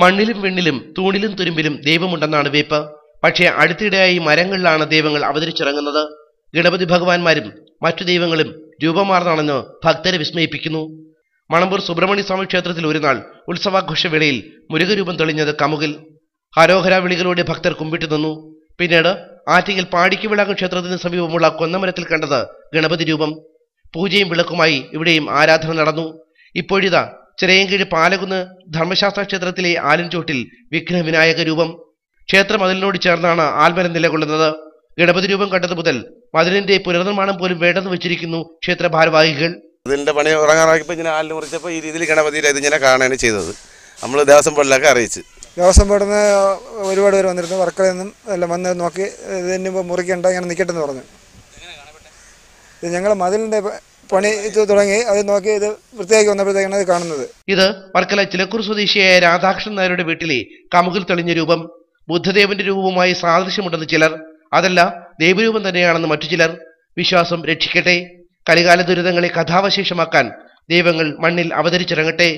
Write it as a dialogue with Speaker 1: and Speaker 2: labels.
Speaker 1: മണ്ണിലും വെണ്ണിലും തൂണിലും തുരുമ്പിലും ദൈവമുണ്ടെന്നാണ് വെപ്പ്. പക്ഷേ അടുത്തിടെയായി മരങ്ങളിലാണ് ദൈവങ്ങൾ അവതരിച്ചിറങ്ങുന്നത്. ഗണപതി ഭഗവാന്മാരും മറ്റു ദൈവങ്ങളും രൂപമാർന്നാണെന്ന് ഭക്തരെ വിസ്മയിപ്പിക്കുന്നു. മണമ്പൂർ സുബ്രഹ്മണ്യ സ്വാമി ക്ഷേത്രത്തിൽ ഒരു നാൾ ഉത്സവാഘോഷവേളയിൽ മുരുകരൂപം തെളിഞ്ഞത് കമുകിൽ. ഹരോഹര വിളികളോടെ ഭക്തർ കുമ്പിട്ടു നിന്നു. പിന്നീട് ആറ്റിങ്ങൽ പാടിക്കുവിളാകം ക്ഷേത്രത്തിന് സമീപമുള്ള കൊന്നമരത്തിൽ കണ്ടത് ഗണപതി രൂപം. പൂജയും വിളക്കുമായി ഇവിടെയും ആരാധന നടന്നു. ഇപ്പോഴിതാ ചിറയൻകീഴ് പാലകുന്ന് ധർമ്മശാസ്ത്ര ക്ഷേത്രത്തിലെ ആലിൻചോട്ടിൽ വിഘ്നവിനായക രൂപം. ക്ഷേത്ര മതിലിനോട് ചേർന്നാണ് ആൽമരം നിലകൊള്ളുന്നത്. ഗണപതി രൂപം കണ്ടത് മുതൽ മതിലിന്റെ പുനർനിർമ്മാണം പോലും വേണ്ടെന്ന് വെച്ചിരിക്കുന്നു ക്ഷേത്ര ഭാരവാഹികൾ.
Speaker 2: അതിന്റെ പണി തുടങ്ങാറായപ്പോൾ ഇങ്ങനെ ആലിന് മുറിച്ചപ്പോൾ ഈ രീതിയിൽ ഗണപതിയുടെ ഇതിങ്ങനെ കാണുകയാണ് ചെയ്തത്. നമ്മൾ ദേവസ്വം ബോർഡിലൊക്കെ അറിയിച്ചു.
Speaker 3: ദേവസ്വം ബോർഡിൽ നിന്ന് ഒരുപാട് പേര് വന്നിരുന്നു. വർക്കറിൽ നിന്നും എല്ലാം വന്ന് നോക്കി ഇതിന് മുറിക്കണ്ട, ഇങ്ങനെ നിൽക്കട്ടെന്ന് പറഞ്ഞു. ഇത് ഞങ്ങൾ മതിലിന്റെ പണി ഇത് തുടങ്ങി അത് നോക്കി ഇത് വൃത്തിയാക്കി വന്നപ്പോഴത്തേക്കാണ് ഇത് കാണുന്നത്.
Speaker 1: ഇത് വർക്കല ചിലക്കൂർ സ്വദേശിയായ രാധാകൃഷ്ണൻ നായരുടെ വീട്ടിലെ കമുകിൽ തെളിഞ്ഞ രൂപം. ബുദ്ധദേവന്റെ രൂപവുമായി സാദൃശ്യമുണ്ടെന്ന് ചിലർ, അതല്ല ദൈവരൂപം തന്നെയാണെന്ന് മറ്റു ചിലർ. വിശ്വാസം രക്ഷിക്കട്ടെ. കലികാല ദുരിതങ്ങളെ കഥാവശേഷമാക്കാൻ ദൈവങ്ങൾ മണ്ണിൽ അവതരിച്ചിറങ്ങട്ടെ.